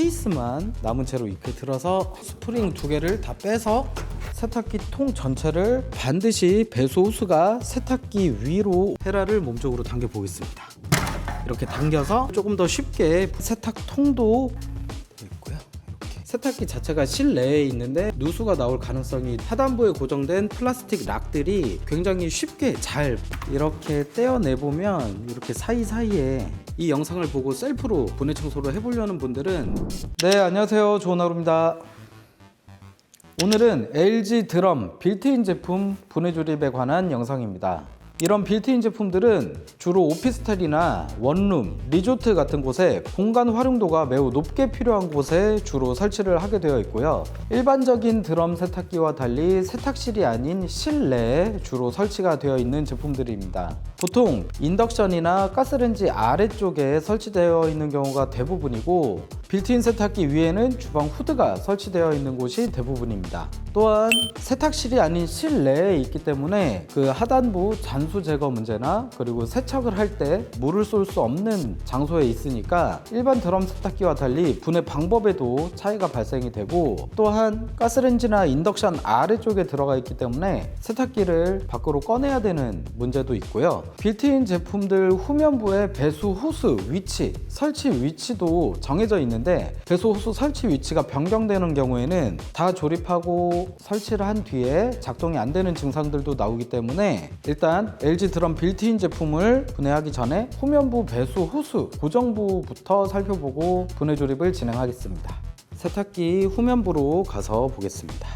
케이스만 남은 채로 이렇게 들어서 스프링 2개를 다 빼서 세탁기 통 전체를 반드시 배수 호스가 세탁기 위로 헤라를 몸쪽으로 당겨 보겠습니다. 이렇게 당겨서 조금 더 쉽게 세탁통도 있고요. 이렇게 세탁기 자체가 실내에 있는데 누수가 나올 가능성이 하단부에 고정된 플라스틱 락들이 굉장히 쉽게 잘 이렇게 떼어내보면 이렇게 사이사이에 이 영상을 보고 셀프로 분해 청소를 해보려는 분들은 네, 안녕하세요, 조은하루입니다. 오늘은 LG 드럼 빌트인 제품 분해 조립에 관한 영상입니다. 이런 빌트인 제품들은 주로 오피스텔이나 원룸, 리조트 같은 곳에 공간 활용도가 매우 높게 필요한 곳에 주로 설치를 하게 되어 있고요. 일반적인 드럼 세탁기와 달리 세탁실이 아닌 실내에 주로 설치가 되어 있는 제품들입니다. 보통 인덕션이나 가스레인지 아래쪽에 설치되어 있는 경우가 대부분이고, 빌트인 세탁기 위에는 주방 후드가 설치되어 있는 곳이 대부분입니다. 또한 세탁실이 아닌 실내에 있기 때문에 그 하단부 잔수 제거 문제나 그리고 세척을 할 때 물을 쏠 수 없는 장소에 있으니까 일반 드럼 세탁기와 달리 분해 방법에도 차이가 발생이 되고, 또한 가스레인지나 인덕션 아래쪽에 들어가 있기 때문에 세탁기를 밖으로 꺼내야 되는 문제도 있고요. 빌트인 제품들 후면부의 배수 호스 위치, 설치 위치도 정해져 있는데 배수 호스 설치 위치가 변경되는 경우에는 다 조립하고 설치를 한 뒤에 작동이 안 되는 증상들도 나오기 때문에 일단 LG 드럼 빌트인 제품을 분해하기 전에 후면부 배수 호스 고정부부터 살펴보고 분해 조립을 진행하겠습니다. 세탁기 후면부로 가서 보겠습니다.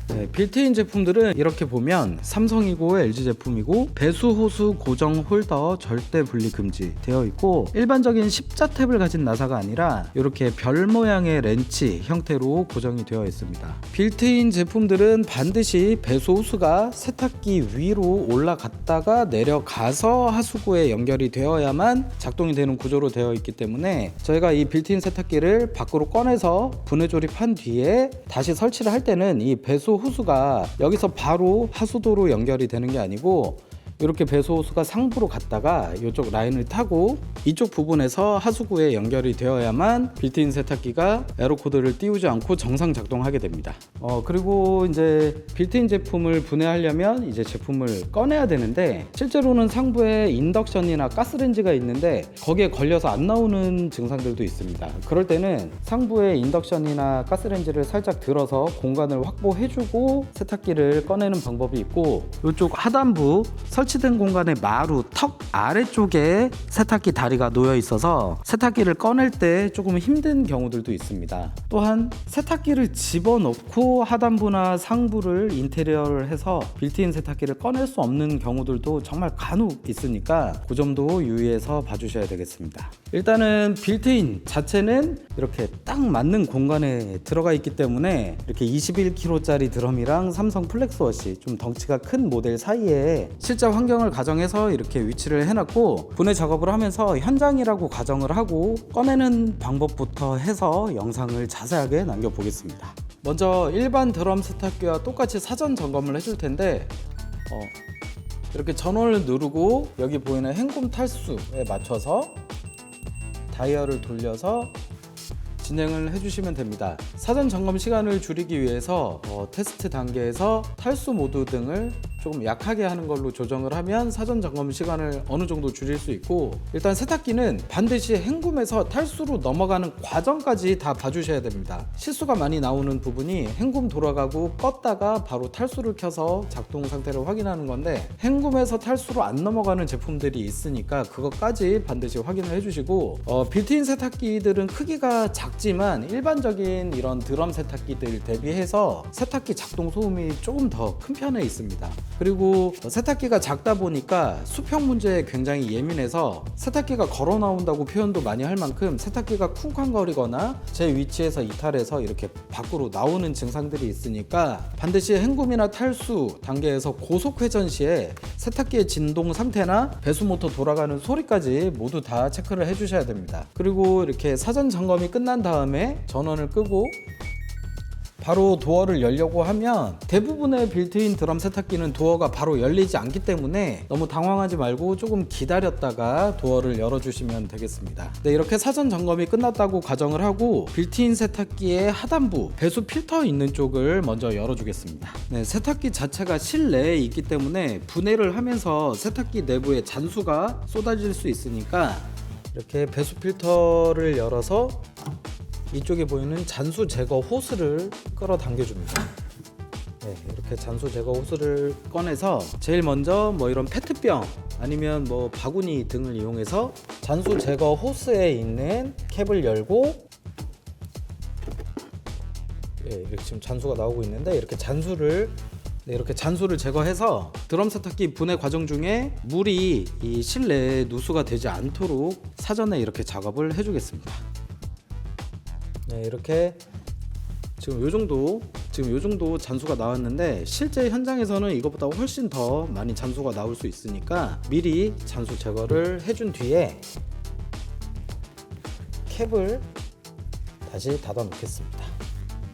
네, 빌트인 제품들은 이렇게 보면 삼성이고 LG 제품이고 배수 호수 고정 홀더 절대 분리 금지 되어 있고, 일반적인 십자탭을 가진 나사가 아니라 이렇게 별 모양의 렌치 형태로 고정이 되어 있습니다. 빌트인 제품들은 반드시 배수 호수가 세탁기 위로 올라갔다가 내려가서 하수구에 연결이 되어야만 작동이 되는 구조로 되어 있기 때문에 저희가 이 빌트인 세탁기를 밖으로 꺼내서 분해 조립한 뒤에 다시 설치를 할 때는 이 배수 호수가 여기서 바로 하수도로 연결이 되는 게 아니고 이렇게 배수 호수가 상부로 갔다가 이쪽 라인을 타고 이쪽 부분에서 하수구에 연결이 되어야만 빌트인 세탁기가 에러 코드를 띄우지 않고 정상 작동하게 됩니다. 그리고 이제 빌트인 제품을 분해하려면 이제 제품을 꺼내야 되는데, 실제로는 상부에 인덕션이나 가스레인지가 있는데 거기에 걸려서 안 나오는 증상들도 있습니다. 그럴 때는 상부에 인덕션이나 가스레인지를 살짝 들어서 공간을 확보해주고 세탁기를 꺼내는 방법이 있고, 이쪽 하단부 설치된 공간의 마루 턱 아래쪽에 세탁기 다리가 놓여 있어서 세탁기를 꺼낼 때 조금 힘든 경우들도 있습니다. 또한 세탁기를 집어넣고 하단부나 상부를 인테리어를 해서 빌트인 세탁기를 꺼낼 수 없는 경우들도 정말 간혹 있으니까 그 점도 유의해서 봐주셔야 되겠습니다. 일단은 빌트인 자체는 이렇게 딱 맞는 공간에 들어가 있기 때문에 이렇게 21kg짜리 드럼이랑 삼성 플렉스워시 좀 덩치가 큰 모델 사이에 실제 환경을 가정해서 이렇게 위치를 해놨고, 분해 작업을 하면서 현장이라고 가정을 하고 꺼내는 방법부터 해서 영상을 자세하게 남겨보겠습니다. 먼저 일반 드럼 세탁기와 똑같이 사전 점검을 해줄 텐데, 이렇게 전원을 누르고 여기 보이는 헹굼 탈수에 맞춰서 다이얼을 돌려서 진행을 해주시면 됩니다. 사전 점검 시간을 줄이기 위해서 테스트 단계에서 탈수 모드 등을 조금 약하게 하는 걸로 조정을 하면 사전 점검 시간을 어느 정도 줄일 수 있고, 일단 세탁기는 반드시 헹굼에서 탈수로 넘어가는 과정까지 다 봐주셔야 됩니다. 실수가 많이 나오는 부분이 헹굼 돌아가고 껐다가 바로 탈수를 켜서 작동 상태를 확인하는 건데, 헹굼에서 탈수로 안 넘어가는 제품들이 있으니까 그것까지 반드시 확인을 해주시고, 빌트인 세탁기들은 크기가 작지만 일반적인 이런 드럼 세탁기들 대비해서 세탁기 작동 소음이 조금 더 큰 편에 있습니다. 그리고 세탁기가 작다 보니까 수평 문제에 굉장히 예민해서 세탁기가 걸어 나온다고 표현도 많이 할 만큼 세탁기가 쿵쾅거리거나 제 위치에서 이탈해서 이렇게 밖으로 나오는 증상들이 있으니까 반드시 헹굼이나 탈수 단계에서 고속 회전 시에 세탁기의 진동 상태나 배수 모터 돌아가는 소리까지 모두 다 체크를 해주셔야 됩니다. 그리고 이렇게 사전 점검이 끝난 다음에 전원을 끄고 바로 도어를 열려고 하면 대부분의 빌트인 드럼 세탁기는 도어가 바로 열리지 않기 때문에 너무 당황하지 말고 조금 기다렸다가 도어를 열어주시면 되겠습니다. 네, 이렇게 사전 점검이 끝났다고 가정을 하고 빌트인 세탁기의 하단부 배수 필터 있는 쪽을 먼저 열어주겠습니다. 네, 세탁기 자체가 실내에 있기 때문에 분해를 하면서 세탁기 내부에 잔수가 쏟아질 수 있으니까 이렇게 배수 필터를 열어서 이쪽에 보이는 잔수 제거 호스를 끌어당겨 줍니다. 네, 이렇게 잔수 제거 호스를 꺼내서 제일 먼저 뭐 이런 페트병 아니면 뭐 바구니 등을 이용해서 잔수 제거 호스에 있는 캡을 열고, 이렇게 지금 잔수가 나오고 있는데 이렇게 잔수를 제거해서 드럼 세탁기 분해 과정 중에 물이 이 실내에 누수가 되지 않도록 사전에 이렇게 작업을 해주겠습니다. 네, 이렇게 지금 요 정도 잔수가 나왔는데 실제 현장에서는 이것보다 훨씬 더 많이 잔수가 나올 수 있으니까 미리 잔수 제거를 해준 뒤에 캡을 다시 닫아 놓겠습니다.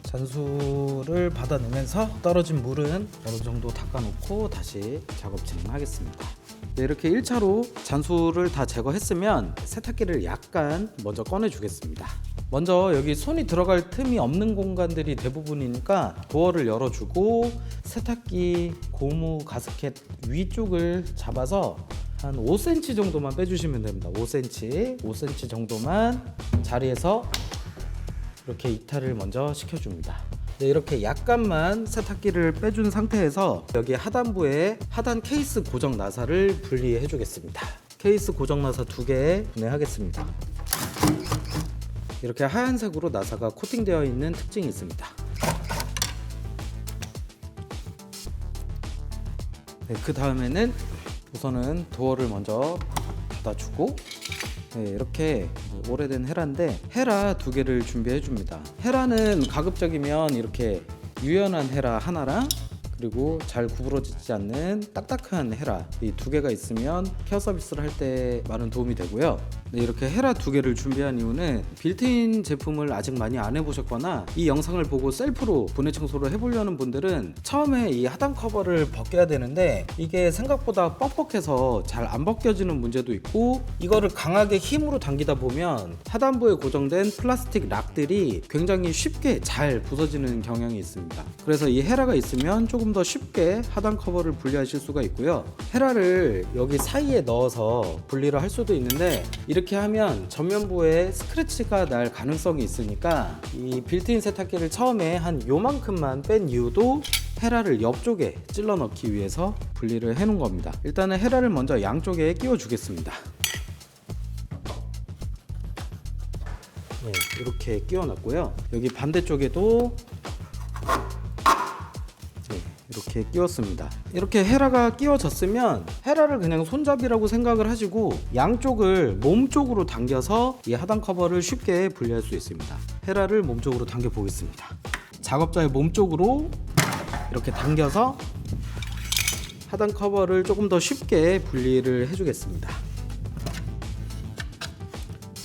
잔수를 받아내면서 떨어진 물은 어느 정도 닦아놓고 다시 작업 진행하겠습니다. 네, 이렇게 1차로 잔수를 다 제거했으면 세탁기를 약간 먼저 꺼내 주겠습니다. 먼저 여기 손이 들어갈 틈이 없는 공간들이 대부분이니까 도어를 열어주고 세탁기 고무 가스켓 위쪽을 잡아서 한 5cm 정도만 빼주시면 됩니다. 5cm 정도만 자리에서 이렇게 이탈을 먼저 시켜줍니다. 네, 이렇게 약간만 세탁기를 빼준 상태에서 여기 하단부에 하단 케이스 고정 나사를 분리해 주겠습니다. 케이스 고정 나사 2개 분해하겠습니다. 이렇게 하얀색으로 나사가 코팅되어 있는 특징이 있습니다. 네, 그 다음에는 우선은 도어를 먼저 닫아주고, 네, 이렇게 오래된 헤라인데 헤라 2개를 준비해 줍니다. 헤라는 가급적이면 이렇게 유연한 헤라 하나랑 그리고 잘 구부러지지 않는 딱딱한 헤라 이 2개가 있으면 케어 서비스를 할 때 많은 도움이 되고요. 네, 이렇게 헤라 2개를 준비한 이유는 빌트인 제품을 아직 많이 안 해보셨거나 이 영상을 보고 셀프로 분해 청소를 해보려는 분들은 처음에 이 하단 커버를 벗겨야 되는데 이게 생각보다 뻑뻑해서 잘 안 벗겨지는 문제도 있고, 이거를 강하게 힘으로 당기다 보면 하단부에 고정된 플라스틱 락들이 굉장히 쉽게 잘 부서지는 경향이 있습니다. 그래서 이 헤라가 있으면 조금 더 쉽게 하단 커버를 분리하실 수가 있고요. 헤라를 여기 사이에 넣어서 분리를 할 수도 있는데 이렇게 하면 전면부에 스크래치가 날 가능성이 있으니까 이 빌트인 세탁기를 처음에 한 요만큼만 뺀 이유도 헤라를 옆쪽에 찔러 넣기 위해서 분리를 해 놓은 겁니다. 일단은 헤라를 먼저 양쪽에 끼워 주겠습니다. 네, 이렇게 끼워 놨고요. 여기 반대쪽에도 이렇게 끼웠습니다. 이렇게 헤라가 끼워졌으면 헤라를 그냥 손잡이라고 생각을 하시고 양쪽을 몸쪽으로 당겨서 이 하단 커버를 쉽게 분리할 수 있습니다. 헤라를 몸쪽으로 당겨 보겠습니다. 작업자의 몸쪽으로 이렇게 당겨서 하단 커버를 조금 더 쉽게 분리를 해주겠습니다.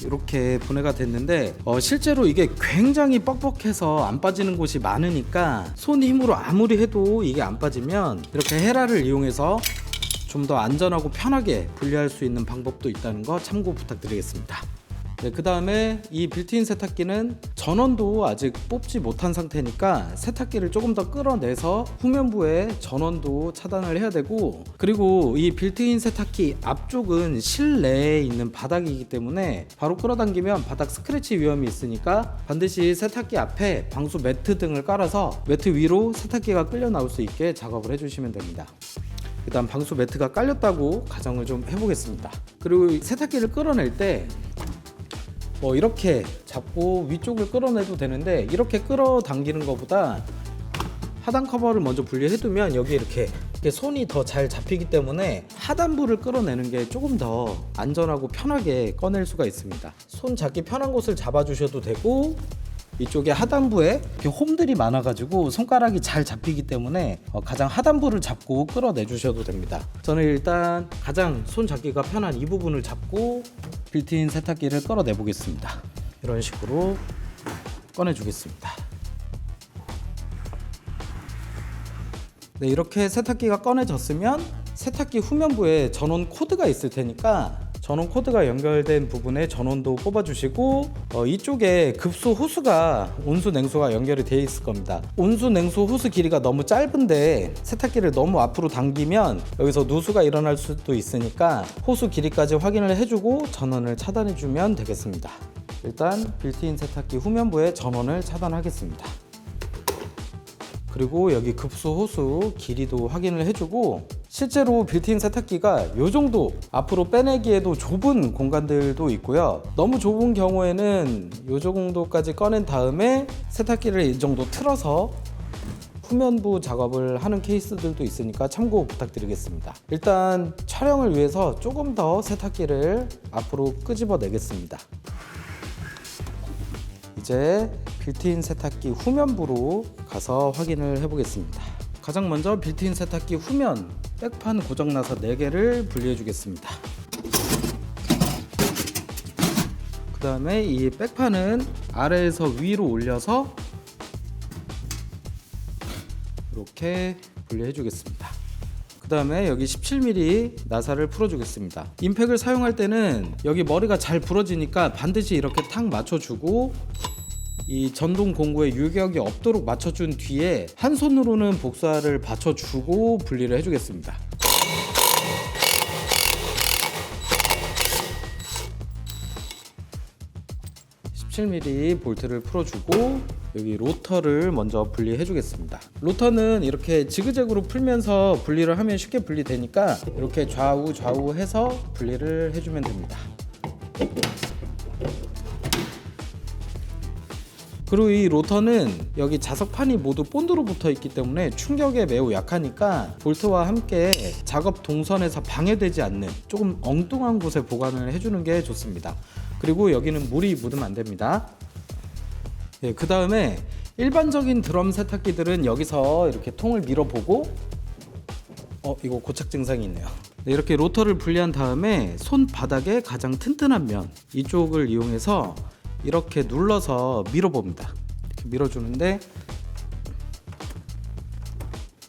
이렇게 분해가 됐는데 실제로 이게 굉장히 뻑뻑해서 안 빠지는 곳이 많으니까 손 힘으로 아무리 해도 이게 안 빠지면 이렇게 헤라를 이용해서 좀 더 안전하고 편하게 분리할 수 있는 방법도 있다는 거 참고 부탁드리겠습니다. 네, 그 다음에 이 빌트인 세탁기는 전원도 아직 뽑지 못한 상태니까 세탁기를 조금 더 끌어내서 후면부에 전원도 차단을 해야 되고, 그리고 이 빌트인 세탁기 앞쪽은 실내에 있는 바닥이기 때문에 바로 끌어당기면 바닥 스크래치 위험이 있으니까 반드시 세탁기 앞에 방수 매트 등을 깔아서 매트 위로 세탁기가 끌려 나올 수 있게 작업을 해주시면 됩니다. 일단 방수 매트가 깔렸다고 가정을 좀 해보겠습니다. 그리고 세탁기를 끌어낼 때 이렇게 잡고 위쪽을 끌어내도 되는데 이렇게 끌어당기는 것보다 하단 커버를 먼저 분리해두면 여기 이렇게 손이 더 잘 잡히기 때문에 하단부를 끌어내는 게 조금 더 안전하고 편하게 꺼낼 수가 있습니다. 손 잡기 편한 곳을 잡아주셔도 되고, 이쪽에 하단부에 이렇게 홈들이 많아가지고 손가락이 잘 잡히기 때문에 가장 하단부를 잡고 끌어내 주셔도 됩니다. 저는 일단 가장 손 잡기가 편한 이 부분을 잡고 빌트인 세탁기를 끌어내 보겠습니다. 이런 식으로 꺼내 주겠습니다. 네, 이렇게 세탁기가 꺼내졌으면 세탁기 후면부에 전원 코드가 있을 테니까 전원 코드가 연결된 부분에 전원도 뽑아주시고 이쪽에 급수 호스가 온수 냉수가 연결이 되어 있을 겁니다. 온수 냉수 호스 길이가 너무 짧은데 세탁기를 너무 앞으로 당기면 여기서 누수가 일어날 수도 있으니까 호수 길이까지 확인을 해주고 전원을 차단해주면 되겠습니다. 일단 빌트인 세탁기 후면부에 전원을 차단하겠습니다. 그리고 여기 급수 호수 길이도 확인을 해주고 실제로 빌트인 세탁기가 이 정도 앞으로 빼내기에도 좁은 공간들도 있고요. 너무 좁은 경우에는 이 정도까지 꺼낸 다음에 세탁기를 이 정도 틀어서 후면부 작업을 하는 케이스들도 있으니까 참고 부탁드리겠습니다. 일단 촬영을 위해서 조금 더 세탁기를 앞으로 끄집어 내겠습니다. 이제 빌트인 세탁기 후면부로 가서 확인을 해보겠습니다. 가장 먼저 빌트인 세탁기 후면 백판 고정나사 4개를 분리해 주겠습니다. 그 다음에 이 백판은 아래에서 위로 올려서 이렇게 분리해 주겠습니다. 그 다음에 여기 17mm 나사를 풀어 주겠습니다. 임팩을 사용할 때는 여기 머리가 잘 부러지니까 반드시 이렇게 탁 맞춰주고 이 전동 공구에 유격이 없도록 맞춰준 뒤에 한 손으로는 복사를 받쳐주고 분리를 해주겠습니다. (17mm) 볼트를 풀어주고 여기 로터를 먼저 분리해 주겠습니다. 로터는 이렇게 지그재그로 풀면서 분리를 하면 쉽게 분리되니까 이렇게 좌우 해서 분리를 해주면 됩니다. 그리고 이 로터는 여기 자석판이 모두 본드로 붙어 있기 때문에 충격에 매우 약하니까 볼트와 함께 작업 동선에서 방해되지 않는 조금 엉뚱한 곳에 보관을 해주는 게 좋습니다. 그리고 여기는 물이 묻으면 안 됩니다. 예, 그 다음에 일반적인 드럼 세탁기들은 여기서 이렇게 통을 밀어보고 이거 고착 증상이 있네요. 네, 이렇게 로터를 분리한 다음에 손바닥에 가장 튼튼한 면 이쪽을 이용해서 이렇게 눌러서 밀어봅니다. 이렇게 밀어주는데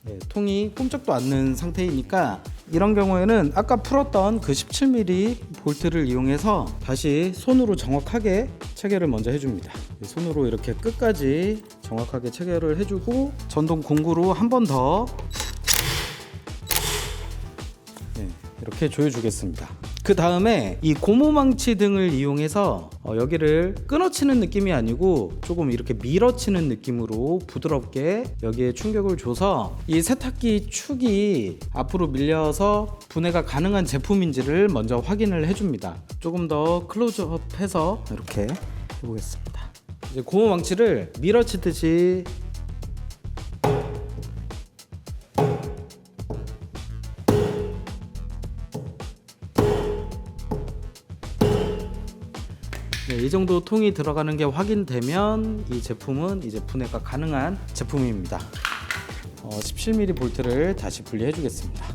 네, 통이 꼼짝도 않는 상태이니까 이런 경우에는 아까 풀었던 그 17mm 볼트를 이용해서 다시 손으로 정확하게 체결을 먼저 해줍니다. 손으로 이렇게 끝까지 정확하게 체결을 해주고 전동 공구로 한 번 더 이렇게 조여주겠습니다. 그 다음에 이 고무망치 등을 이용해서 여기를 끊어치는 느낌이 아니고 조금 이렇게 밀어치는 느낌으로 부드럽게 여기에 충격을 줘서 이 세탁기 축이 앞으로 밀려서 분해가 가능한 제품인지를 먼저 확인을 해줍니다. 조금 더 클로즈업해서 이렇게 해보겠습니다. 이제 고무망치를 밀어치듯이 네, 이 정도 통이 들어가는 게 확인되면 이 제품은 이제 분해가 가능한 제품입니다. 17mm 볼트를 다시 분리해 주겠습니다.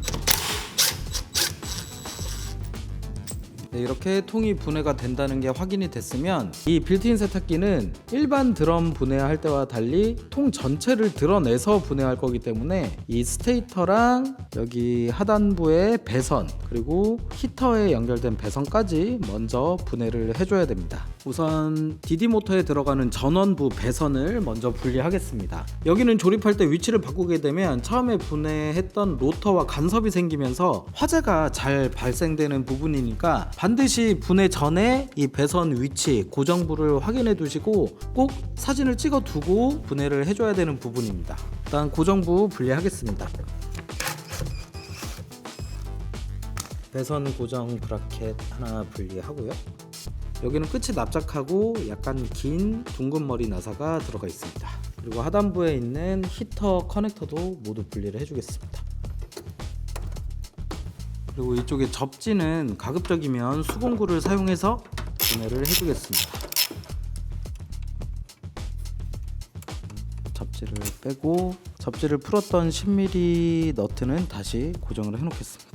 네, 이렇게 통이 분해가 된다는 게 확인이 됐으면 이 빌트인 세탁기는 일반 드럼 분해할 때와 달리 통 전체를 드러내서 분해할 거기 때문에 이 스테이터랑 여기 하단부의 배선 그리고 히터에 연결된 배선까지 먼저 분해를 해줘야 됩니다. 우선 DD 모터에 들어가는 전원부 배선을 먼저 분리하겠습니다. 여기는 조립할 때 위치를 바꾸게 되면 처음에 분해했던 로터와 간섭이 생기면서 화재가 잘 발생되는 부분이니까 반드시 분해 전에 이 배선 위치 고정부를 확인해 두시고 꼭 사진을 찍어 두고 분해를 해줘야 되는 부분입니다. 일단 고정부 분리하겠습니다. 배선 고정 브라켓 하나 분리하고요. 여기는 끝이 납작하고 약간 긴 둥근 머리 나사가 들어가 있습니다. 그리고 하단부에 있는 히터 커넥터도 모두 분리를 해주겠습니다. 그리고 이쪽에 접지는 가급적이면 수공구를 사용해서 분해를 해주겠습니다. 접지를 빼고 접지를 풀었던 10mm 너트는 다시 고정을 해놓겠습니다.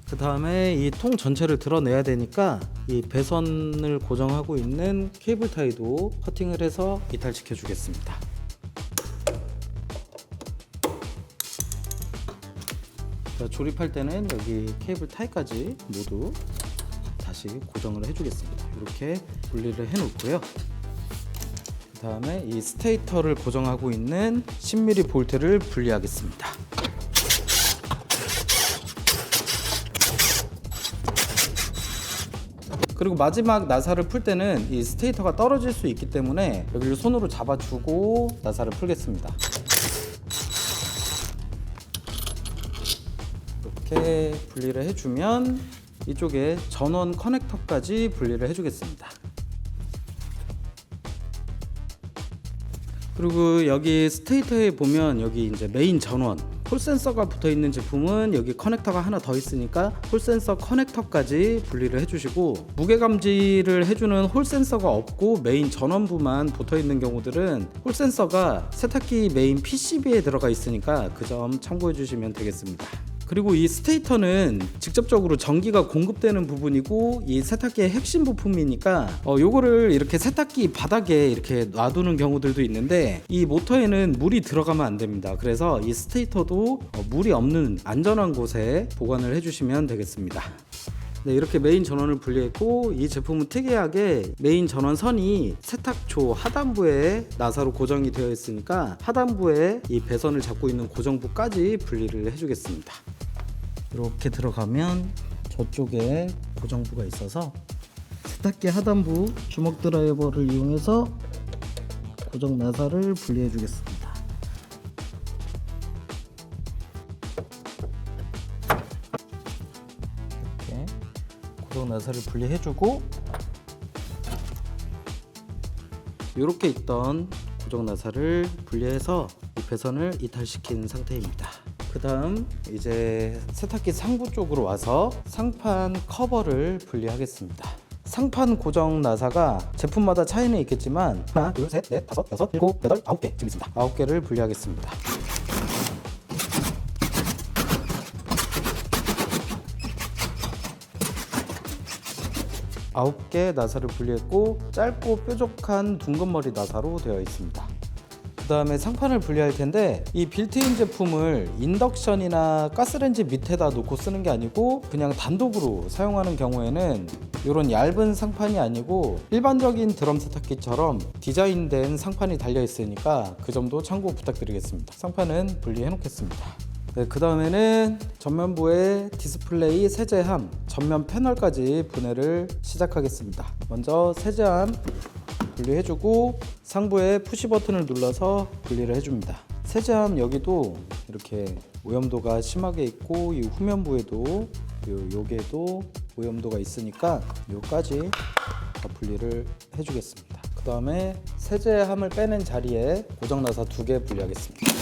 그 다음에 이 통 전체를 드러내야 되니까 이 배선을 고정하고 있는 케이블 타이도 커팅을 해서 이탈시켜 주겠습니다. 조립할 때는 여기 케이블 타이까지 모두 다시 고정을 해주겠습니다. 이렇게 분리를 해 놓고요. 그 다음에 이 스테이터를 고정하고 있는 10mm 볼트를 분리하겠습니다. 그리고 마지막 나사를 풀 때는 이 스테이터가 떨어질 수 있기 때문에 여기를 손으로 잡아주고 나사를 풀겠습니다. 이렇게 분리를 해주면 이쪽에 전원 커넥터까지 분리를 해주겠습니다. 그리고 여기 스테이터에 보면 여기 이제 메인 전원 홀 센서가 붙어 있는 제품은 여기 커넥터가 하나 더 있으니까 홀 센서 커넥터까지 분리를 해주시고, 무게 감지를 해주는 홀 센서가 없고 메인 전원부만 붙어 있는 경우들은 홀 센서가 세탁기 메인 PCB에 들어가 있으니까 그 점 참고해 주시면 되겠습니다. 그리고 이 스테이터는 직접적으로 전기가 공급되는 부분이고 이 세탁기의 핵심 부품이니까 요거를 이렇게 세탁기 바닥에 이렇게 놔두는 경우들도 있는데 이 모터에는 물이 들어가면 안 됩니다. 그래서 이 스테이터도 물이 없는 안전한 곳에 보관을 해주시면 되겠습니다. 네, 이렇게 메인 전원을 분리했고, 이 제품은 특이하게 메인 전원선이 세탁조 하단부에 나사로 고정이 되어 있으니까 하단부에 이 배선을 잡고 있는 고정부까지 분리를 해주겠습니다. 이렇게 들어가면 저쪽에 고정부가 있어서 세탁기 하단부 주먹 드라이버를 이용해서 고정 나사를 분리해 주겠습니다. 고정 나사를 분리해주고, 이렇게 있던 고정 나사를 분리해서 이 배선을 이탈시킨 상태입니다. 그 다음 이제 세탁기 상부 쪽으로 와서 상판 커버를 분리하겠습니다. 상판 고정 나사가 제품마다 차이는 있겠지만 하나, 둘, 셋, 넷, 다섯, 여섯, 일곱, 여덟, 9개 지금 있습니다. 9개를 분리하겠습니다. 아홉 개 나사를 분리했고, 짧고 뾰족한 둥근머리 나사로 되어 있습니다. 그 다음에 상판을 분리할 텐데, 이 빌트인 제품을 인덕션이나 가스레인지 밑에다 놓고 쓰는 게 아니고 그냥 단독으로 사용하는 경우에는 이런 얇은 상판이 아니고 일반적인 드럼 세탁기처럼 디자인된 상판이 달려 있으니까 그 점도 참고 부탁드리겠습니다. 상판은 분리해 놓겠습니다. 네, 그 다음에는 전면부의 디스플레이 세제함, 전면 패널까지 분해를 시작하겠습니다. 먼저 세제함 분리해주고 상부에 푸시 버튼을 눌러서 분리를 해줍니다. 세제함 여기도 이렇게 오염도가 심하게 있고 이 후면부에도 요게도 오염도가 있으니까 요까지 다 분리를 해주겠습니다. 그 다음에 세제함을 빼낸 자리에 고정나사 2개 분리하겠습니다.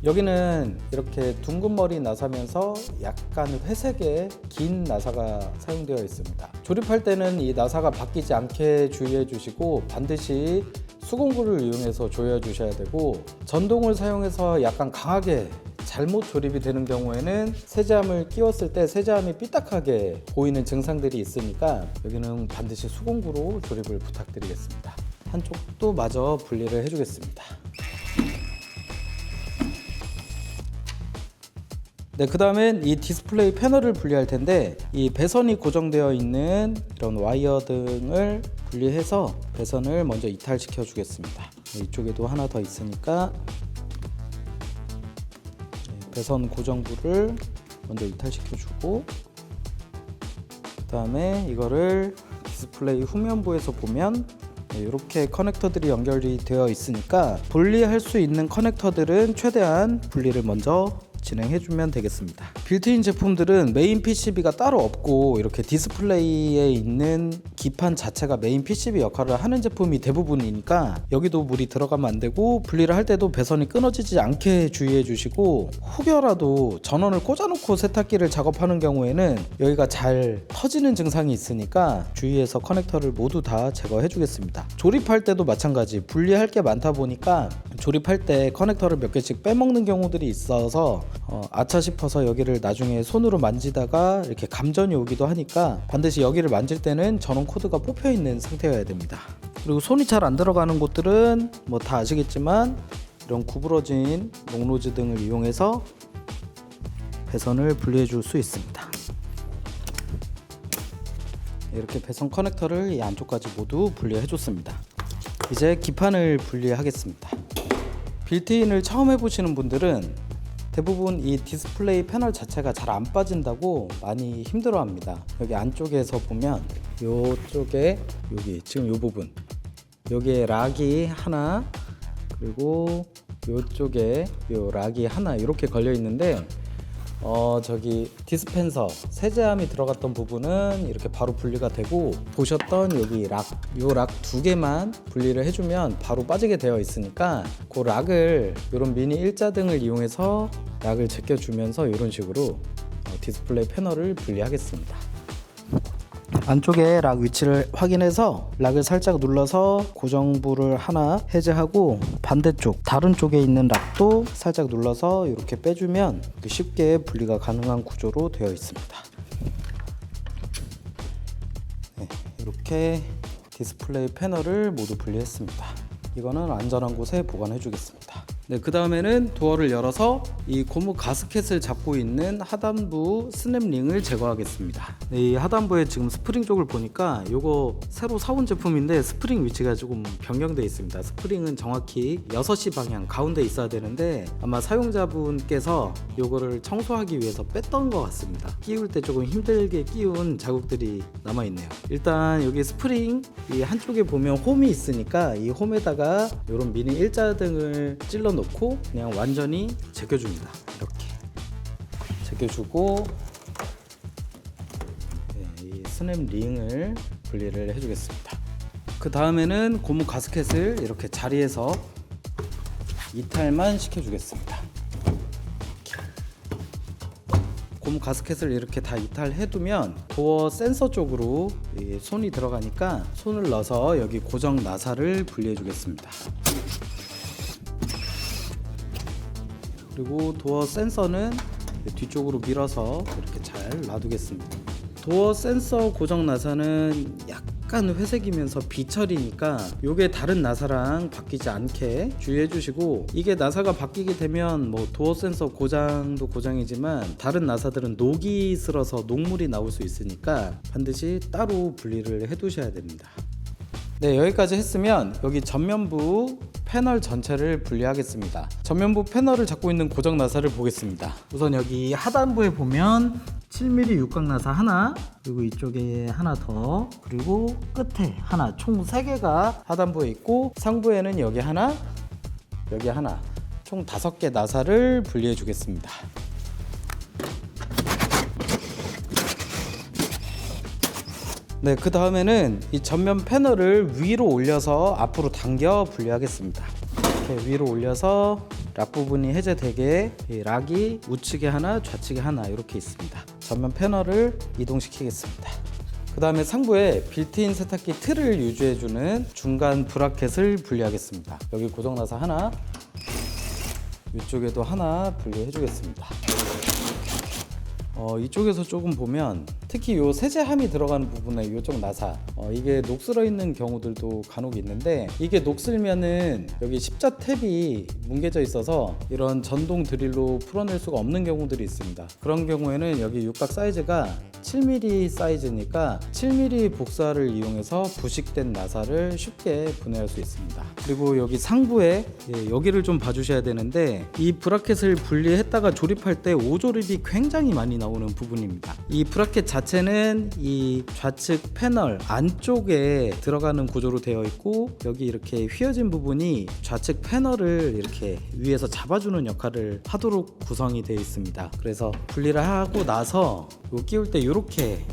여기는 이렇게 둥근 머리 나사면서 약간 회색의 긴 나사가 사용되어 있습니다. 조립할 때는 이 나사가 바뀌지 않게 주의해 주시고 반드시 수공구를 이용해서 조여 주셔야 되고, 전동을 사용해서 약간 강하게 잘못 조립이 되는 경우에는 세제함을 끼웠을 때 세제함이 삐딱하게 보이는 증상들이 있으니까 여기는 반드시 수공구로 조립을 부탁드리겠습니다. 한쪽도 마저 분리를 해주겠습니다. 네, 그 다음엔 이 디스플레이 패널을 분리할 텐데, 이 배선이 고정되어 있는 이런 와이어 등을 분리해서 배선을 먼저 이탈시켜 주겠습니다. 이쪽에도 하나 더 있으니까 배선 고정부를 먼저 이탈시켜 주고, 그 다음에 이거를 디스플레이 후면부에서 보면 이렇게 커넥터들이 연결이 되어 있으니까 분리할 수 있는 커넥터들은 최대한 분리를 먼저 진행해주면 되겠습니다. 빌트인 제품들은 메인 PCB가 따로 없고 이렇게 디스플레이에 있는 기판 자체가 메인 PCB 역할을 하는 제품이 대부분이니까 여기도 물이 들어가면 안 되고, 분리를 할 때도 배선이 끊어지지 않게 주의해 주시고, 혹여라도 전원을 꽂아놓고 세탁기를 작업하는 경우에는 여기가 잘 터지는 증상이 있으니까 주의해서 커넥터를 모두 다 제거해 주겠습니다. 조립할 때도 마찬가지, 분리할 게 많다 보니까 조립할 때 커넥터를 몇 개씩 빼먹는 경우들이 있어서 아차 싶어서 여기를 나중에 손으로 만지다가 이렇게 감전이 오기도 하니까 반드시 여기를 만질 때는 전원 코드가 뽑혀 있는 상태여야 됩니다. 그리고 손이 잘 안 들어가는 곳들은 뭐 다 아시겠지만 이런 구부러진 녹노즈 등을 이용해서 배선을 분리해 줄 수 있습니다. 이렇게 배선 커넥터를 이 안쪽까지 모두 분리해 줬습니다. 이제 기판을 분리하겠습니다. 빌트인을 처음 해보시는 분들은 대부분 이 디스플레이 패널 자체가 잘 안 빠진다고 많이 힘들어합니다. 여기 안쪽에서 보면 요쪽에 여기 지금 요 부분 여기에 락이 하나, 그리고 요쪽에 요 락이 하나 이렇게 걸려 있는데 저기 디스펜서 세제함이 들어갔던 부분은 이렇게 바로 분리가 되고, 보셨던 여기 요 락 두 개만 분리를 해주면 바로 빠지게 되어 있으니까 그 락을 이런 미니 일자등을 이용해서 락을 제껴주면서 이런 식으로 디스플레이 패널을 분리하겠습니다. 안쪽에 락 위치를 확인해서 락을 살짝 눌러서 고정부를 하나 해제하고, 반대쪽 다른 쪽에 있는 락도 살짝 눌러서 이렇게 빼주면 쉽게 분리가 가능한 구조로 되어 있습니다. 네, 이렇게 디스플레이 패널을 모두 분리했습니다. 이거는 안전한 곳에 보관해 주겠습니다. 네, 그 다음에는 도어를 열어서 이 고무 가스켓을 잡고 있는 하단부 스냅링을 제거하겠습니다. 네, 이 하단부에 지금 스프링 쪽을 보니까 요거 새로 사온 제품인데 스프링 위치가 조금 변경되어 있습니다. 스프링은 정확히 6시 방향 가운데 있어야 되는데 아마 사용자분께서 요거를 청소하기 위해서 뺐던 것 같습니다. 끼울 때 조금 힘들게 끼운 자국들이 남아있네요. 일단 여기 스프링 이 한쪽에 보면 홈이 있으니까 이 홈에다가 요런 미니 일자등을 찔러 놓고 그냥 완전히 제껴줍니다. 이렇게 제껴주고, 네, 이 스냅 링을 분리를 해주겠습니다. 그 다음에는 고무 가스켓을 이렇게 자리에서 이탈만 시켜주겠습니다. 고무 가스켓을 이렇게 다 이탈해두면 도어 센서 쪽으로 손이 들어가니까 손을 넣어서 여기 고정 나사를 분리해주겠습니다. 그리고 도어 센서는 뒤쪽으로 밀어서 이렇게 잘 놔두겠습니다. 도어 센서 고정 나사는 약간 회색이면서 비철이니까 요게 다른 나사랑 바뀌지 않게 주의해 주시고, 이게 나사가 바뀌게 되면 뭐 도어 센서 고장도 고장이지만 다른 나사들은 녹이 슬어서 녹물이 나올 수 있으니까 반드시 따로 분리를 해 두셔야 됩니다. 네, 여기까지 했으면 여기 전면부 패널 전체를 분리하겠습니다. 전면부 패널을 잡고 있는 고정 나사를 보겠습니다. 우선 여기 하단부에 보면 7mm 육각 나사 하나, 그리고 이쪽에 하나 더, 그리고 끝에 하나, 총 3개가 하단부에 있고, 상부에는 여기 하나, 여기 하나, 총 5개 나사를 분리해 주겠습니다. 네, 그 다음에는 이 전면 패널을 위로 올려서 앞으로 당겨 분리하겠습니다. 이렇게 위로 올려서 락 부분이 해제되게 이 락이 우측에 하나, 좌측에 하나 이렇게 있습니다. 전면 패널을 이동시키겠습니다. 그 다음에 상부에 빌트인 세탁기 틀을 유지해주는 중간 브라켓을 분리하겠습니다. 여기 고정나사 하나, 이쪽에도 하나 분리해주겠습니다. 이쪽에서 조금 보면 특히 요 세제함이 들어가는 부분에 이쪽 나사 이게 녹슬어 있는 경우들도 간혹 있는데, 이게 녹슬면은 여기 십자 탭이 뭉개져 있어서 이런 전동 드릴로 풀어낼 수가 없는 경우들이 있습니다. 그런 경우에는 여기 육각 사이즈가 7mm 사이즈니까 7mm 복사를 이용해서 부식된 나사를 쉽게 분해할 수 있습니다. 그리고 여기 상부에 여기를 좀 봐주셔야 되는데, 이 브라켓을 분리했다가 조립할 때 오조립이 굉장히 많이 나오는 부분입니다. 이 브라켓 자체는 이 좌측 패널 안쪽에 들어가는 구조로 되어 있고, 여기 이렇게 휘어진 부분이 좌측 패널을 이렇게 위에서 잡아주는 역할을 하도록 구성이 되어 있습니다. 그래서 분리를 하고 나서 끼울 때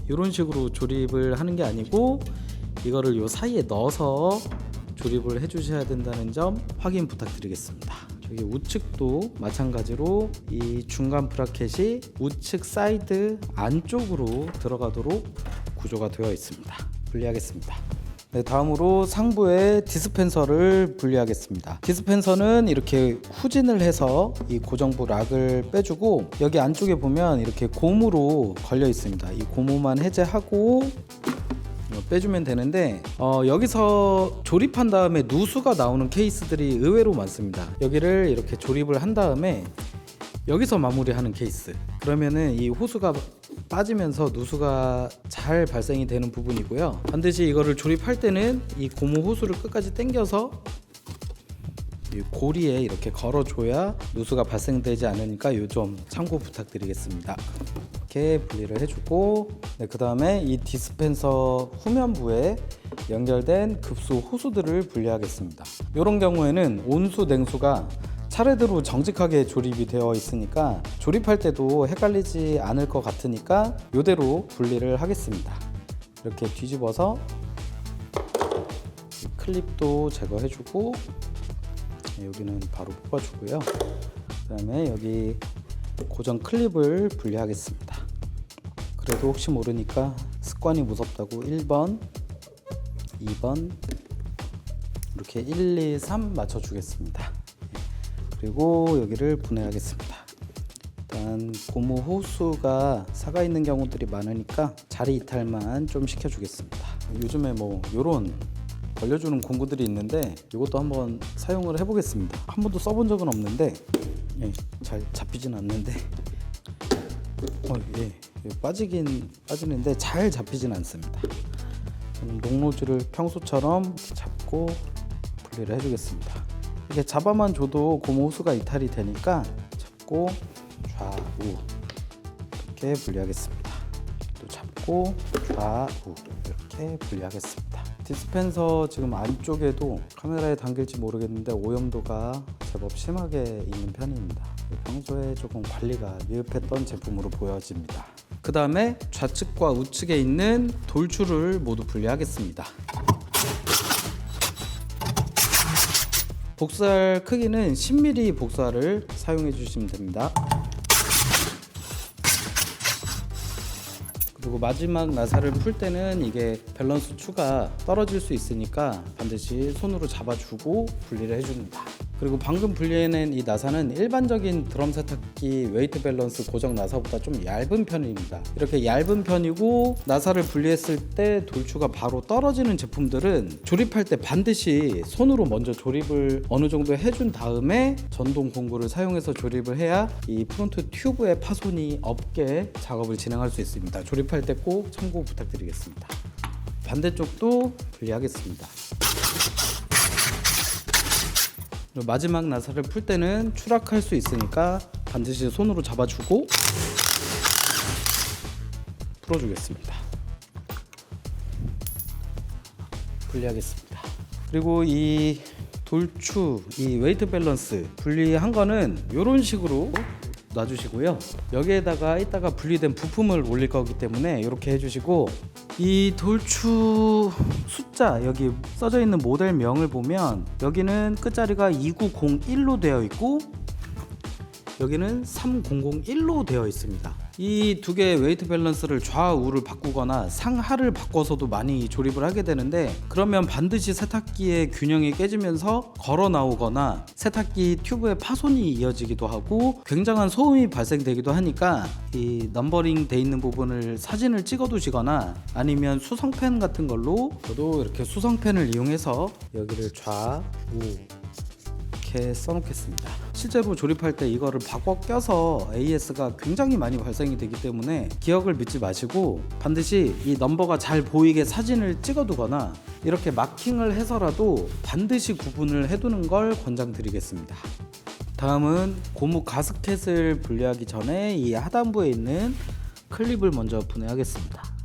이런 식으로 조립을 하는 게 아니고 이거를 요 사이에 넣어서 조립을 해주셔야 된다는 점 확인 부탁드리겠습니다. 저기 우측도 마찬가지로 이 중간 브라켓이 우측 사이드 안쪽으로 들어가도록 구조가 되어 있습니다. 분리하겠습니다. 네, 다음으로 상부의 디스펜서를 분리하겠습니다. 디스펜서는 이렇게 후진을 해서 이 고정부 락을 빼주고, 여기 안쪽에 보면 이렇게 고무로 걸려 있습니다. 이 고무만 해제하고 빼주면 되는데 여기서 조립한 다음에 누수가 나오는 케이스들이 의외로 많습니다. 여기를 이렇게 조립을 한 다음에 여기서 마무리하는 케이스, 그러면은 이 호수가 빠지면서 누수가 잘 발생이 되는 부분이고요. 반드시 이거를 조립할 때는 이 고무 호수를 끝까지 당겨서 이 고리에 이렇게 걸어줘야 누수가 발생되지 않으니까 요 점 참고 부탁드리겠습니다. 이렇게 분리를 해주고, 그 다음에 이 디스펜서 후면부에 연결된 급수 호수들을 분리하겠습니다. 이런 경우에는 온수 냉수가 차례대로 정직하게 조립이 되어 있으니까 조립할 때도 헷갈리지 않을 것 같으니까 이대로 분리를 하겠습니다. 이렇게 뒤집어서 클립도 제거해주고, 여기는 바로 뽑아주고요. 그 다음에 여기 고정 클립을 분리하겠습니다. 그래도 혹시 모르니까 습관이 무섭다고 1번, 2번 이렇게 1, 2, 3 맞춰주겠습니다. 그리고 여기를 분해하겠습니다. 일단 고무 호수가 사가 있는 경우들이 많으니까 자리 이탈만 좀 시켜주겠습니다. 요즘에 뭐 요런 걸려주는 공구들이 있는데 이것도 한번 사용을 해보겠습니다. 한 번도 써본 적은 없는데 잘 잡히진 않는데 빠지긴 빠지는데 잘 잡히진 않습니다. 녹노즐을 평소처럼 잡고 분리를 해주겠습니다. 이렇게 잡아만 줘도 고무 호수가 이탈이 되니까 잡고 좌우 이렇게 분리하겠습니다. 또 잡고 좌우 이렇게 분리하겠습니다. 디스펜서 지금 안쪽에도 카메라에 담길지 모르겠는데 오염도가 제법 심하게 있는 편입니다. 평소에 조금 관리가 미흡했던 제품으로 보여집니다. 그 다음에 좌측과 우측에 있는 돌출을 모두 분리하겠습니다. 복사할 크기는 10mm 복사를 사용해 주시면 됩니다. 그리고 마지막 나사를 풀 때는 이게 밸런스 추가 떨어질 수 있으니까 반드시 손으로 잡아주고 분리를 해줍니다. 그리고 방금 분리해낸 이 나사는 일반적인 드럼 세탁기 웨이트 밸런스 고정 나사보다 좀 얇은 편입니다. 이렇게 얇은 편이고 나사를 분리했을 때 돌추가 바로 떨어지는 제품들은 조립할 때 반드시 손으로 먼저 조립을 어느 정도 해준 다음에 전동 공구를 사용해서 조립을 해야 이 프론트 튜브의 파손이 없게 작업을 진행할 수 있습니다. 조립할 때 꼭 참고 부탁드리겠습니다. 반대쪽도 분리하겠습니다. 마지막 나사를 풀 때는 추락할 수 있으니까 반드시 손으로 잡아주고 풀어주겠습니다. 분리하겠습니다. 그리고 이 돌추, 이 웨이트 밸런스 분리한 거는 이런 식으로 놔주시고요. 여기에다가 이따가 분리된 부품을 올릴 거기 때문에 이렇게 해주시고, 이 돌추 숫자 여기 써져 있는 모델명을 보면 여기는 끝자리가 2901로 되어 있고 여기는 3001로 되어 있습니다. 이 두 개의 웨이트 밸런스를 좌우를 바꾸거나 상하를 바꿔서도 많이 조립을 하게 되는데, 그러면 반드시 세탁기의 균형이 깨지면서 걸어 나오거나 세탁기 튜브에 파손이 이어지기도 하고 굉장한 소음이 발생되기도 하니까 이 넘버링 돼 있는 부분을 사진을 찍어 두시거나 아니면 수성펜 같은 걸로, 저도 이렇게 수성펜을 이용해서 여기를 좌우 이렇게 써놓겠습니다. 실제로 조립할 때 이거를 바꿔 껴서 AS가 굉장히 많이 발생이 되기 때문에 기억을 믿지 마시고 반드시 이 넘버가 잘 보이게 사진을 찍어두거나 이렇게 마킹을 해서라도 반드시 구분을 해두는 걸 권장드리겠습니다. 다음은 고무 가스켓을 분리하기 전에 이 하단부에 있는 클립을 먼저 분해하겠습니다.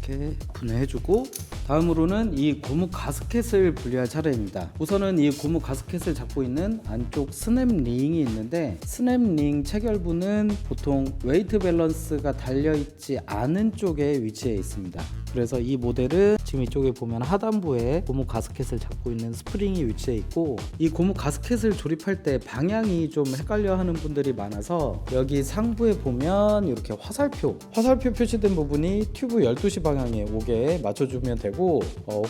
이렇게 분해해주고, 다음으로는 이 고무 가스켓을 분리할 차례입니다. 우선은 이 고무 가스켓을 잡고 있는 안쪽 스냅링이 있는데, 스냅링 체결부는 보통 웨이트 밸런스가 달려있지 않은 쪽에 위치해 있습니다. 그래서 이 모델은 지금 이쪽에 보면 하단부에 고무 가스켓을 잡고 있는 스프링이 위치해 있고, 이 고무 가스켓을 조립할 때 방향이 좀 헷갈려 하는 분들이 많아서 여기 상부에 보면 이렇게 화살표 표시된 부분이 튜브 12시 방향에 오게 맞춰주면 되고,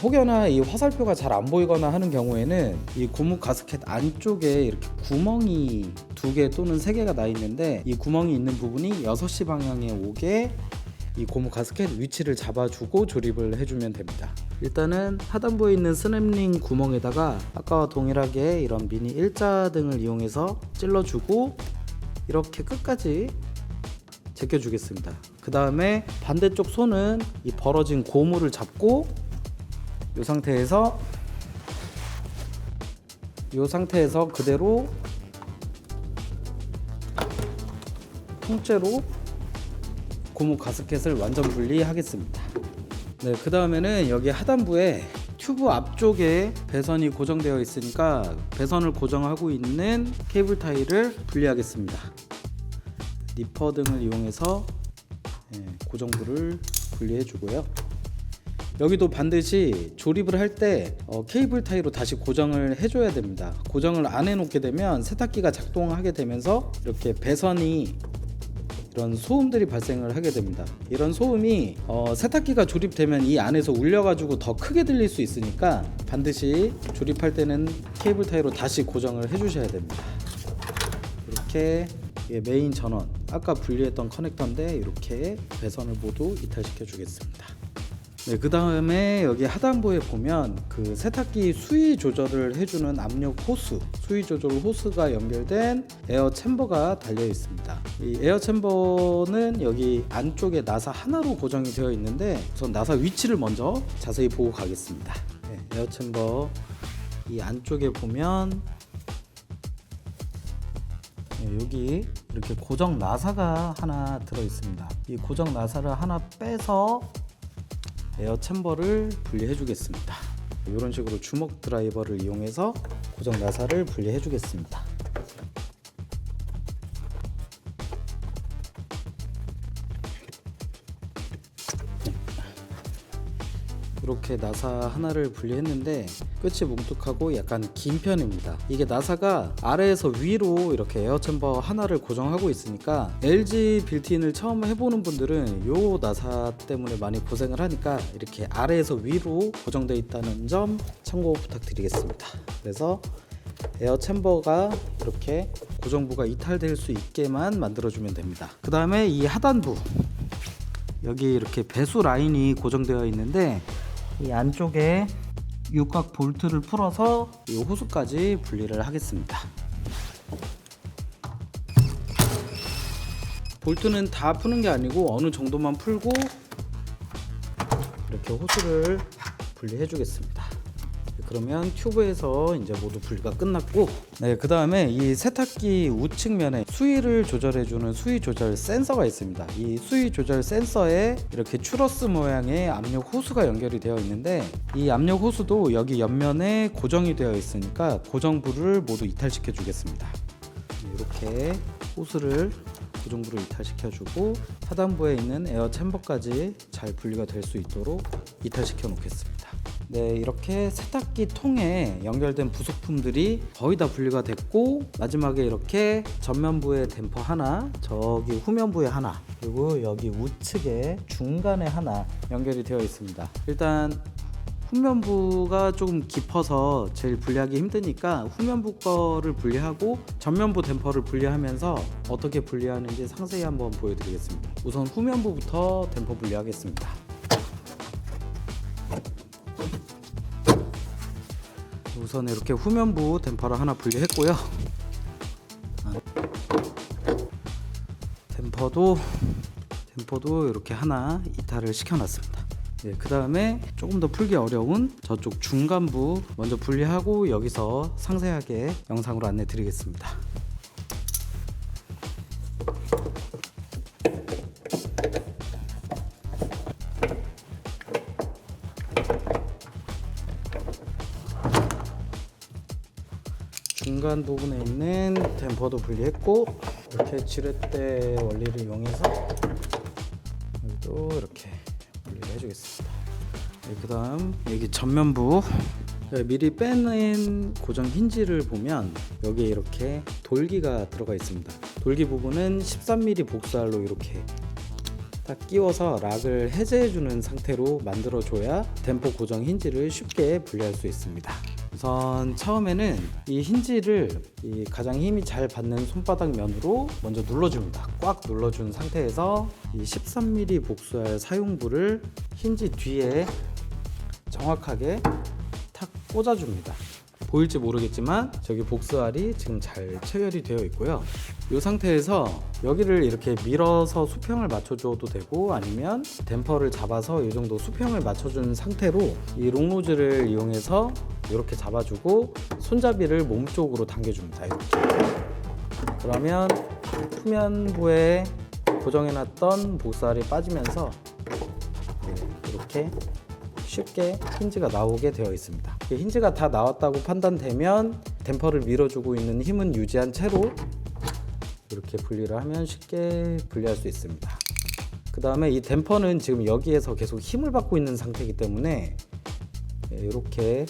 혹여나 이 화살표가 잘 안 보이거나 하는 경우에는 이 고무 가스켓 안쪽에 이렇게 구멍이 2개 또는 3개가 나 있는데, 이 구멍이 있는 부분이 6시 방향에 오게 이 고무 가스켓 위치를 잡아주고 조립을 해주면 됩니다. 일단은 하단부에 있는 스냅링 구멍에다가 아까와 동일하게 이런 미니 일자등을 이용해서 찔러주고 이렇게 끝까지 제껴주겠습니다. 그 다음에 반대쪽 손은 이 벌어진 고무를 잡고 이 상태에서 그대로 통째로 고무 가스켓을 완전 분리하겠습니다. 네, 그 다음에는 여기 하단부에 튜브 앞쪽에 배선이 고정되어 있으니까 배선을 고정하고 있는 케이블 타이를 분리하겠습니다. 니퍼 등을 이용해서 고정부를 분리해 주고요. 여기도 반드시 조립을 할 때 케이블 타이로 다시 고정을 해줘야 됩니다. 고정을 안 해놓게 되면 세탁기가 작동하게 되면서 이렇게 배선이 이런 소음들이 발생을 하게 됩니다. 이런 소음이 세탁기가 조립되면 이 안에서 울려가지고 더 크게 들릴 수 있으니까 반드시 조립할 때는 케이블 타이로 다시 고정을 해주셔야 됩니다. 이렇게 메인 전원, 아까 분리했던 커넥터인데 이렇게 배선을 모두 이탈시켜 주겠습니다. 네, 그 다음에 여기 하단부에 보면 그 세탁기 수위 조절을 해주는 압력 호스, 수위 조절 호스가 연결된 에어 챔버가 달려 있습니다. 이 에어 챔버는 여기 안쪽에 나사 하나로 고정이 되어 있는데, 우선 나사 위치를 먼저 자세히 보고 가겠습니다. 네, 에어 챔버 이 안쪽에 보면 여기 이렇게 고정 나사가 하나 들어 있습니다. 이 고정 나사를 하나 빼서 에어 챔버를 분리해 주겠습니다. 이런 식으로 주먹 드라이버를 이용해서 고정 나사를 분리해 주겠습니다. 이렇게 나사 하나를 분리했는데 끝이 뭉툭하고 약간 긴 편입니다. 이게 나사가 아래에서 위로 이렇게 에어 챔버 하나를 고정하고 있으니까 LG 빌트인을 처음 해보는 분들은 요 나사 때문에 많이 고생을 하니까 이렇게 아래에서 위로 고정되어 있다는 점 참고 부탁드리겠습니다. 그래서 에어 챔버가 이렇게 고정부가 이탈될 수 있게만 만들어주면 됩니다. 그 다음에 이 하단부, 여기 이렇게 배수 라인이 고정되어 있는데 이 안쪽에 육각 볼트를 풀어서 이 호스까지 분리를 하겠습니다. 볼트는 다 푸는 게 아니고 어느 정도만 풀고 이렇게 호스를 분리해 주겠습니다. 그러면 튜브에서 이제 모두 분리가 끝났고, 네, 그 다음에 이 세탁기 우측면에 수위를 조절해주는 수위 조절 센서가 있습니다. 이 수위 조절 센서에 이렇게 추러스 모양의 압력 호스가 연결이 되어 있는데, 이 압력 호스도 여기 옆면에 고정이 되어 있으니까 고정부를 모두 이탈시켜 주겠습니다. 이렇게 호스를 고정부를 이탈시켜 주고 하단부에 있는 에어 챔버까지 잘 분리가 될 수 있도록 이탈시켜 놓겠습니다. 네, 이렇게 세탁기 통에 연결된 부속품들이 거의 다 분리가 됐고, 마지막에 이렇게 전면부에 댐퍼 하나, 저기 후면부에 하나, 그리고 여기 우측에 중간에 하나 연결이 되어 있습니다. 일단 후면부가 조금 깊어서 제일 분리하기 힘드니까 후면부 거를 분리하고 전면부 댐퍼를 분리하면서 어떻게 분리하는지 상세히 한번 보여드리겠습니다. 우선 후면부부터 댐퍼 분리하겠습니다. 우선 이렇게 후면부 댐퍼를 하나 분리했고요. 댐퍼도 이렇게 하나 이탈을 시켜놨습니다. 네, 그 다음에 조금 더 풀기 어려운 저쪽 중간부 먼저 분리하고 여기서 상세하게 영상으로 안내 드리겠습니다. 중간 부분에 있는 댐퍼도 분리했고, 이렇게 지렛대 원리를 이용해서 여기도 이렇게 분리를 해주겠습니다. 그다음 여기 전면부 미리 빼낸 고정 힌지를 보면 여기에 이렇게 돌기가 들어가 있습니다. 돌기 부분은 13mm 복사알로 이렇게 딱 끼워서 락을 해제해주는 상태로 만들어줘야 댐퍼 고정 힌지를 쉽게 분리할 수 있습니다. 우선 처음에는 이 힌지를 가장 힘이 잘 받는 손바닥 면으로 먼저 눌러줍니다. 꽉 눌러준 상태에서 이 13mm 복수알 사용부를 힌지 뒤에 정확하게 탁 꽂아줍니다. 보일지 모르겠지만 저기 복수알이 지금 잘 체결이 되어 있고요. 이 상태에서 여기를 이렇게 밀어서 수평을 맞춰줘도 되고, 아니면 댐퍼를 잡아서 이 정도 수평을 맞춰준 상태로 이 롱노즐을 이용해서 이렇게 잡아주고 손잡이를 몸쪽으로 당겨줍니다. 이렇게. 그러면 후면부에 고정해놨던 복수알이 빠지면서 이렇게 쉽게 힌지가 나오게 되어 있습니다. 힌지가 다 나왔다고 판단되면 댐퍼를 밀어주고 있는 힘은 유지한 채로 이렇게 분리를 하면 쉽게 분리할 수 있습니다. 그 다음에 이 댐퍼는 지금 여기에서 계속 힘을 받고 있는 상태이기 때문에 이렇게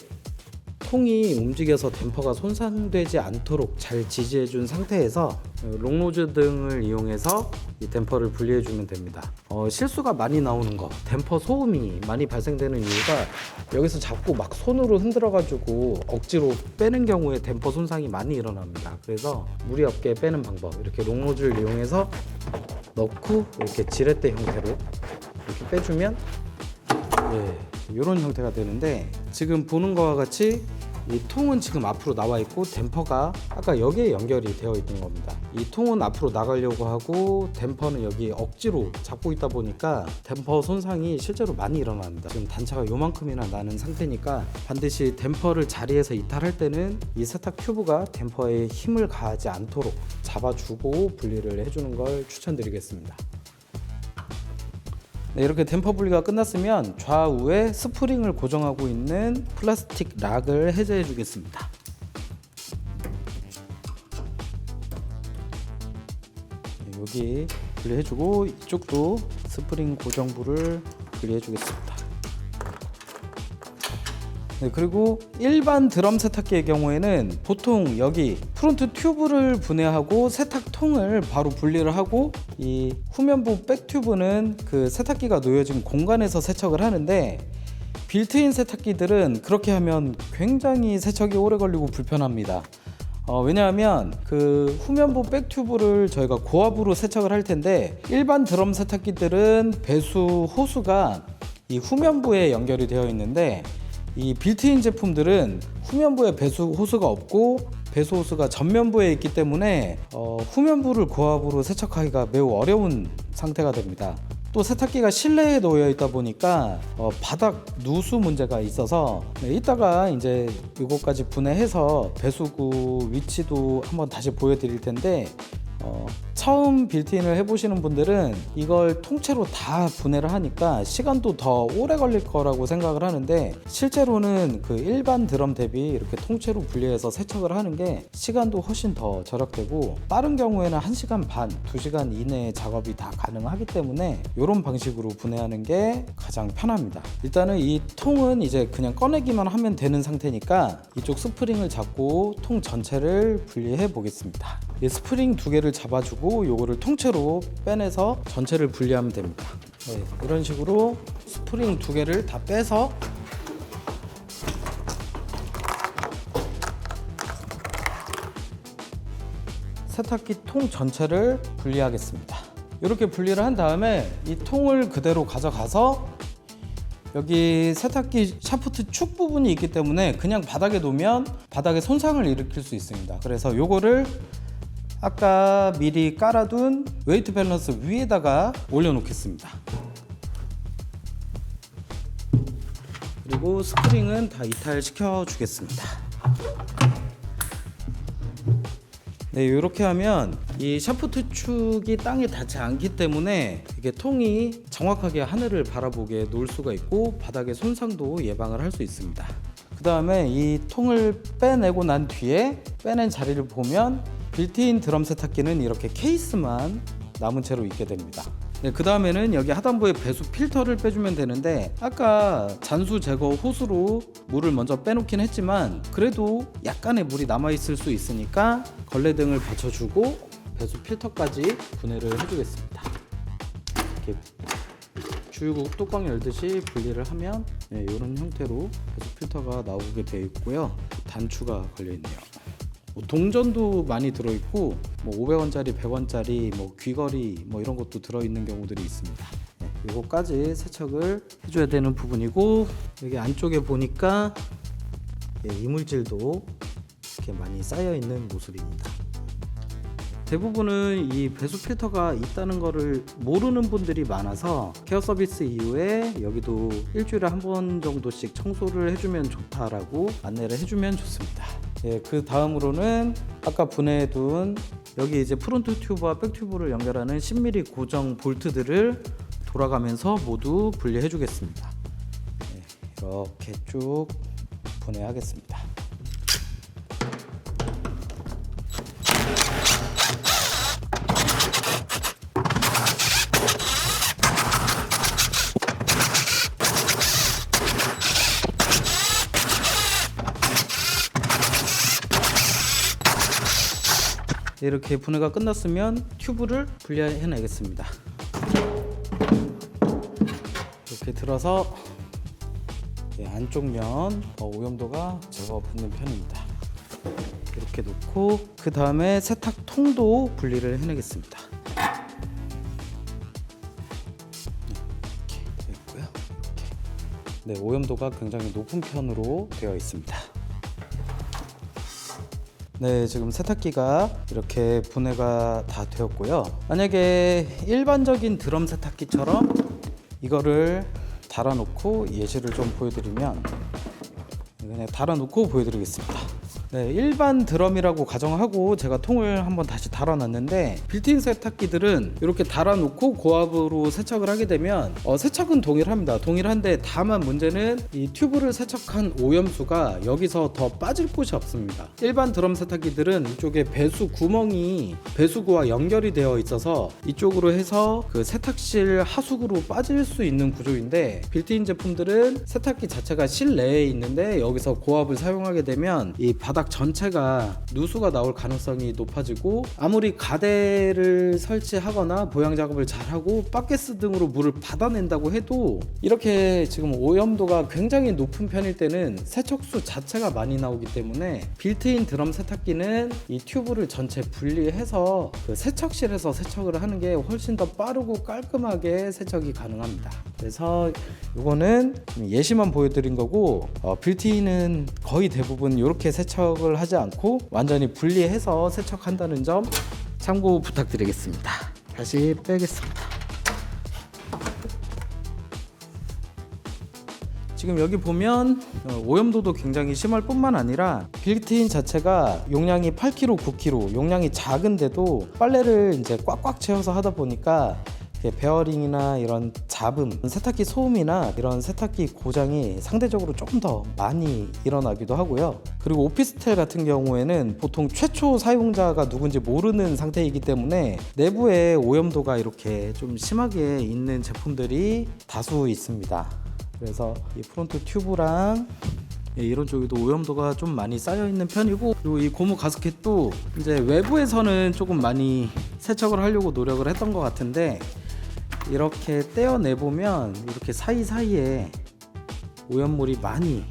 통이 움직여서 댐퍼가 손상되지 않도록 잘 지지해 준 상태에서 롱노즈 등을 이용해서 이 댐퍼를 분리해 주면 됩니다. 실수가 많이 나오는 거, 댐퍼 소음이 많이 발생되는 이유가 여기서 자꾸 막 손으로 흔들어 가지고 억지로 빼는 경우에 댐퍼 손상이 많이 일어납니다. 그래서 무리 없게 빼는 방법, 이렇게 롱노즈를 이용해서 넣고 이렇게 지렛대 형태로 이렇게 빼주면 이런 형태가 되는데, 지금 보는 것과 같이 이 통은 지금 앞으로 나와 있고 댐퍼가 아까 여기에 연결이 되어 있는 겁니다. 이 통은 앞으로 나가려고 하고 댐퍼는 여기 억지로 잡고 있다 보니까 댐퍼 손상이 실제로 많이 일어납니다. 지금 단차가 요만큼이나 나는 상태니까 반드시 댐퍼를 자리에서 이탈할 때는 이 세탁 튜브가 댐퍼에 힘을 가하지 않도록 잡아주고 분리를 해주는 걸 추천드리겠습니다. 이렇게 댐퍼 분리가 끝났으면 좌우에 스프링을 고정하고 있는 플라스틱 락을 해제해 주겠습니다. 여기 분리해 주고 이쪽도 스프링 고정부를 분리해 주겠습니다. 그리고 일반 드럼 세탁기의 경우에는 보통 여기 프론트 튜브를 분해하고 세탁통을 바로 분리를 하고 이 후면부 백 튜브는 그 세탁기가 놓여진 공간에서 세척을 하는데, 빌트인 세탁기들은 그렇게 하면 굉장히 세척이 오래 걸리고 불편합니다. 왜냐하면 그 후면부 백 튜브를 저희가 고압으로 세척을 할 텐데, 일반 드럼 세탁기들은 배수 호수가 이 후면부에 연결이 되어 있는데, 이 빌트인 제품들은 후면부에 배수 호스가 없고 배수 호스가 전면부에 있기 때문에 후면부를 고압으로 세척하기가 매우 어려운 상태가 됩니다. 또 세탁기가 실내에 놓여 있다 보니까 바닥 누수 문제가 있어서 이따가 이제 이것까지 분해해서 배수구 위치도 한번 다시 보여드릴 텐데, 처음 빌트인을 해보시는 분들은 이걸 통째로 다 분해를 하니까 시간도 더 오래 걸릴 거라고 생각을 하는데, 실제로는 그 일반 드럼 대비 이렇게 통째로 분리해서 세척을 하는 게 시간도 훨씬 더 절약되고, 빠른 경우에는 1시간 반, 2시간 이내에 작업이 다 가능하기 때문에 이런 방식으로 분해하는 게 가장 편합니다. 일단은 이 통은 이제 그냥 꺼내기만 하면 되는 상태니까 이쪽 스프링을 잡고 통 전체를 분리해 보겠습니다. 이 스프링 2개를 잡아주고 요거를 통째로 빼내서 전체를 분리하면 됩니다. 이런 식으로 스프링 2개를 다 빼서 세탁기 통 전체를 분리하겠습니다. 이렇게 분리를 한 다음에 이 통을 그대로 가져가서 여기 세탁기 샤프트 축 부분이 있기 때문에 그냥 바닥에 놓으면 바닥에 손상을 일으킬 수 있습니다. 그래서 요거를 아까 미리 깔아둔 웨이트 밸런스 위에다가 올려놓겠습니다. 그리고 스프링은 다 이탈시켜 주겠습니다. 이렇게 하면 이 샤프트 축이 땅에 닿지 않기 때문에 이게 통이 정확하게 하늘을 바라보게 놓을 수가 있고 바닥의 손상도 예방을 할 수 있습니다. 그 다음에 이 통을 빼내고 난 뒤에 빼낸 자리를 보면 빌트인 드럼 세탁기는 이렇게 케이스만 남은 채로 있게 됩니다. 네, 그 다음에는 여기 하단부에 배수 필터를 빼주면 되는데, 아까 잔수 제거 호스로 물을 먼저 빼놓긴 했지만 그래도 약간의 물이 남아있을 수 있으니까 걸레등을 받쳐주고 배수 필터까지 분해를 해주겠습니다. 이렇게 주유구 뚜껑 열듯이 분리를 하면 이런 형태로 배수 필터가 나오게 되어 있고요. 단추가 걸려있네요. 동전도 많이 들어있고 500원짜리 100원짜리 귀걸이 이런 것도 들어있는 경우들이 있습니다. 이거까지 세척을 해줘야 되는 부분이고, 여기 안쪽에 보니까 이물질도 이렇게 많이 쌓여 있는 모습입니다. 대부분은 이 배수 필터가 있다는 거를 모르는 분들이 많아서 케어 서비스 이후에 여기도 일주일에 한 번 정도씩 청소를 해주면 좋다라고 안내를 해주면 좋습니다. 그 다음으로는 아까 분해해둔 여기 이제 프론트 튜브와 백 튜브를 연결하는 10mm 고정 볼트들을 돌아가면서 모두 분리해 주겠습니다. 이렇게 쭉 분해하겠습니다. 이렇게 분해가 끝났으면 튜브를 분리해내겠습니다. 이렇게 들어서 안쪽 면 오염도가 제거 붙는 편입니다. 이렇게 놓고 그 다음에 세탁통도 분리를 해내겠습니다. 이렇게 되어 있고요. 이렇게. 오염도가 굉장히 높은 편으로 되어 있습니다. 네, 지금 세탁기가 이렇게 분해가 다 되었고요. 만약에 일반적인 드럼 세탁기처럼 이거를 달아놓고 예시를 좀 보여드리면, 그냥 달아놓고 보여드리겠습니다. 네, 일반 드럼이라고 가정하고 제가 통을 한번 다시 달아놨는데, 빌트인 세탁기들은 이렇게 달아놓고 고압으로 세척을 하게 되면 세척은 동일합니다. 동일한데 다만 문제는 이 튜브를 세척한 오염수가 여기서 더 빠질 곳이 없습니다. 일반 드럼 세탁기들은 이쪽에 배수 구멍이 배수구와 연결이 되어 있어서 이쪽으로 해서 그 세탁실 하수구로 빠질 수 있는 구조인데, 빌트인 제품들은 세탁기 자체가 실내에 있는데 여기서 고압을 사용하게 되면 이 바닥 전체가 누수가 나올 가능성이 높아지고, 아무리 가대를 설치하거나 보양 작업을 잘하고 바게스 등으로 물을 받아낸다고 해도 이렇게 지금 오염도가 굉장히 높은 편일 때는 세척수 자체가 많이 나오기 때문에 빌트인 드럼 세탁기는 이 튜브를 전체 분리해서 그 세척실에서 세척을 하는 게 훨씬 더 빠르고 깔끔하게 세척이 가능합니다. 그래서 이거는 예시만 보여드린 거고, 빌트인은 거의 대부분 이렇게 세척을 하지 않고 완전히 분리해서 세척한다는 점 참고 부탁드리겠습니다. 다시 빼겠습니다. 지금 여기 보면 오염도도 굉장히 심할 뿐만 아니라 빌트인 자체가 용량이 8kg, 9kg, 용량이 작은데도 빨래를 이제 꽉꽉 채워서 하다 보니까 베어링이나 이런 잡음, 세탁기 소음이나 이런 세탁기 고장이 상대적으로 조금 더 많이 일어나기도 하고요. 그리고 오피스텔 같은 경우에는 보통 최초 사용자가 누군지 모르는 상태이기 때문에 내부에 오염도가 이렇게 좀 심하게 있는 제품들이 다수 있습니다. 그래서 이 프론트 튜브랑 이런 쪽에도 오염도가 좀 많이 쌓여 있는 편이고, 그리고 이 고무 가스켓도 이제 외부에서는 조금 많이 세척을 하려고 노력을 했던 것 같은데, 이렇게 떼어내보면 이렇게 사이사이에 오염물이 많이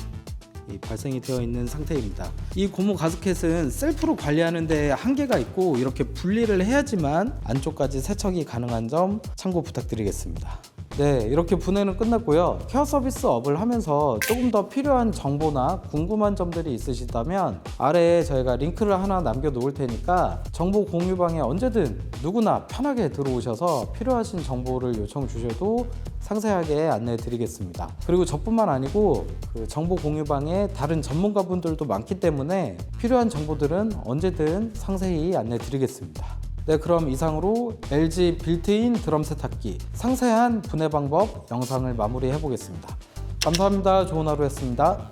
발생이 되어 있는 상태입니다. 이 고무 가스켓은 셀프로 관리하는 데 한계가 있고 이렇게 분리를 해야지만 안쪽까지 세척이 가능한 점 참고 부탁드리겠습니다. 네, 이렇게 분해는 끝났고요. 케어 서비스 업을 하면서 조금 더 필요한 정보나 궁금한 점들이 있으시다면 아래에 저희가 링크를 하나 남겨 놓을 테니까 정보 공유방에 언제든 누구나 편하게 들어오셔서 필요하신 정보를 요청 주셔도 상세하게 안내해 드리겠습니다. 그리고 저뿐만 아니고 그 정보 공유방에 다른 전문가분들도 많기 때문에 필요한 정보들은 언제든 상세히 안내해 드리겠습니다. 네, 그럼 이상으로 LG 빌트인 드럼 세탁기 상세한 분해 방법 영상을 마무리해 보겠습니다. 감사합니다. 좋은 하루였습니다.